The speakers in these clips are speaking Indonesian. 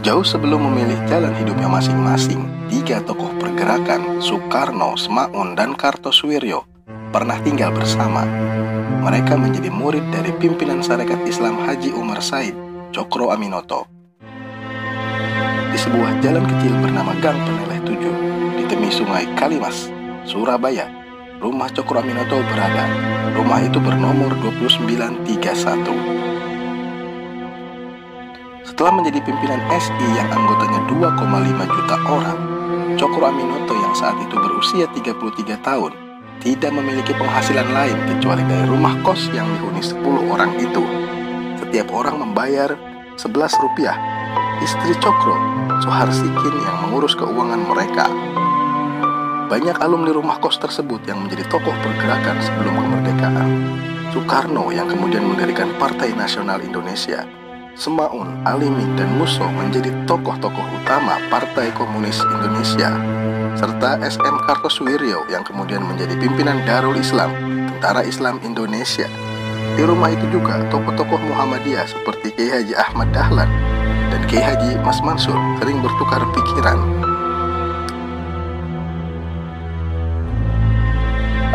Jauh sebelum memilih jalan hidupnya masing-masing, tiga tokoh pergerakan, Soekarno, Semaun, dan Kartosoewirjo, pernah tinggal bersama. Mereka menjadi murid dari pimpinan Sarekat Islam Haji Umar Said, Tjokro Aminoto. Di sebuah jalan kecil bernama Gang Peneleh 7, di tepi sungai Kalimas, Surabaya, rumah Tjokro Aminoto berada. Rumah itu bernomor 2931. Setelah menjadi pimpinan SI yang anggotanya 2,5 juta orang, Tjokro Aminoto yang saat itu berusia 33 tahun tidak memiliki penghasilan lain kecuali dari rumah kos yang dihuni 10 orang itu. Setiap orang membayar 11 rupiah. Istri Tjokro, Soeharsikin, yang mengurus keuangan mereka. Banyak alumni rumah kos tersebut yang menjadi tokoh pergerakan sebelum kemerdekaan. Soekarno yang kemudian mendirikan Partai Nasional Indonesia, Semaun, Alimin, dan Musso menjadi tokoh-tokoh utama Partai Komunis Indonesia, serta SM Kartosoewirjo yang kemudian menjadi pimpinan Darul Islam, Tentara Islam Indonesia. Di rumah itu juga tokoh-tokoh Muhammadiyah seperti Kiai Haji Ahmad Dahlan dan Kiai Haji Mas Mansur sering bertukar pikiran.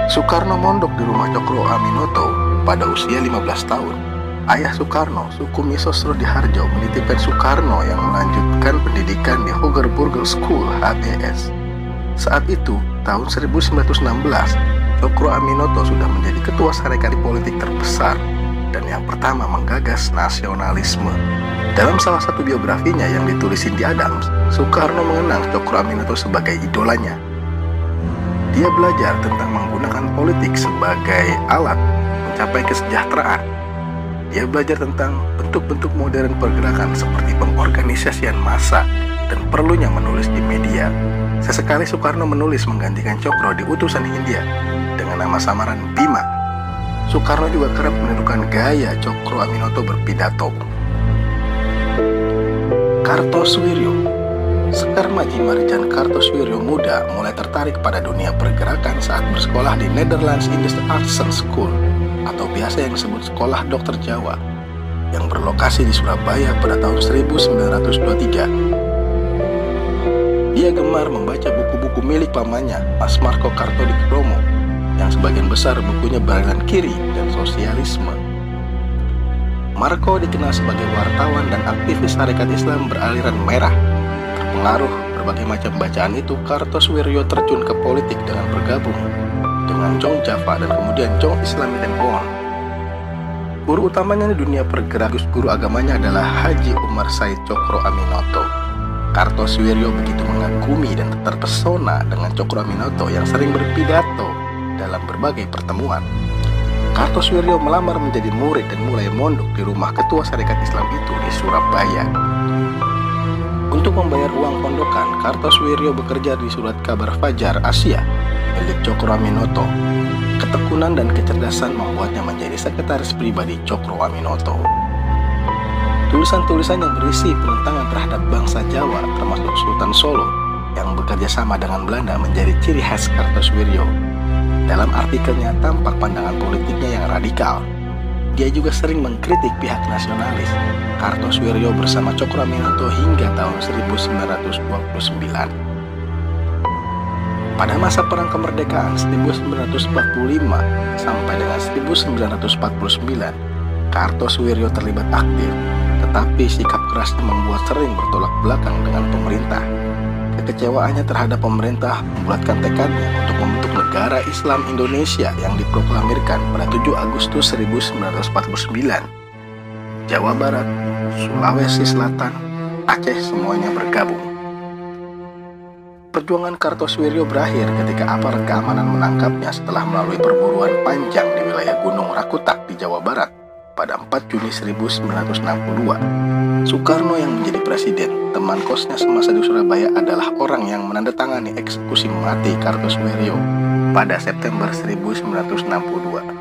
Soekarno mondok di rumah Tjokro Aminoto pada usia 15 tahun. Ayah Soekarno, Sukumi Sosroediharjo, menitipkan Soekarno yang melanjutkan pendidikan di Hogerburger School HBS. Saat itu, tahun 1916, Tjokro Aminoto sudah menjadi ketua sarekat politik terbesar dan yang pertama menggagas nasionalisme. Dalam salah satu biografinya yang ditulis Cindy Adams, Soekarno mengenang Tjokro Aminoto sebagai idolanya. Dia belajar tentang menggunakan politik sebagai alat mencapai kesejahteraan. Dia belajar tentang bentuk-bentuk modern pergerakan seperti pengorganisasian massa dan perlunya menulis di media. Sesekali Soekarno menulis menggantikan Tjokro di utusan Hindia dengan nama samaran Bima. Soekarno juga kerap menirukan gaya Tjokro Aminoto berpidato. Kartosoewirjo. Sekar Maji Marjan Kartosoewirjo muda mulai tertarik pada dunia pergerakan saat bersekolah di Netherlands Indies Arts School, atau biasa yang disebut Sekolah Dokter Jawa, yang berlokasi di Surabaya pada tahun 1923. Dia gemar membaca buku-buku milik pamannya, Mas Marco Kartodikromo, yang sebagian besar bukunya beraliran kiri dan sosialisme. Marco dikenal sebagai wartawan dan aktivis Sarekat Islam beraliran merah. Terpengaruh berbagai macam bacaan itu, Kartosoewirjo terjun ke politik dengan bergabung dengan Jong Java dan kemudian Jong Islami dan On. Guru utamanya di dunia pergerakan, guru agamanya adalah Haji Umar Said Tjokro Aminoto. Kartosoewirjo begitu mengagumi dan terpesona dengan Tjokro Aminoto yang sering berpidato dalam berbagai pertemuan. Kartosoewirjo melamar menjadi murid dan mulai mondok di rumah ketua Sarekat Islam itu di Surabaya. Untuk membayar uang pondokan, Kartosoewirjo bekerja di Surat Kabar Fajar Asia milik Tjokro Aminoto. Ketekunan dan kecerdasan membuatnya menjadi sekretaris pribadi Tjokro Aminoto. Tulisan-tulisan yang berisi penentangan terhadap bangsa Jawa, termasuk Sultan Solo, yang bekerja sama dengan Belanda, menjadi ciri khas Kartosoewirjo. Dalam artikelnya tampak pandangan politiknya yang radikal. Dia juga sering mengkritik pihak nasionalis. Kartosoewirjo bersama Tjokro Aminoto hingga tahun 1929. Pada masa Perang Kemerdekaan 1945 sampai dengan 1949, Kartosoewirjo terlibat aktif, tetapi sikap kerasnya membuat sering bertolak belakang dengan pemerintah. Kekecewaannya terhadap pemerintah membulatkan tekadnya untuk membentuk Negara Islam Indonesia yang diproklamirkan pada 7 Agustus 1949. Jawa Barat, Sulawesi Selatan, Aceh semuanya bergabung. Perjuangan Kartosoewirjo berakhir ketika aparat keamanan menangkapnya setelah melalui perburuan panjang di wilayah Gunung Rakutak di Jawa Barat pada 4 Juni 1962. Soekarno yang menjadi presiden, teman kosnya semasa di Surabaya adalah orang yang menandatangani eksekusi mati Kartosoewirjo pada September 1962.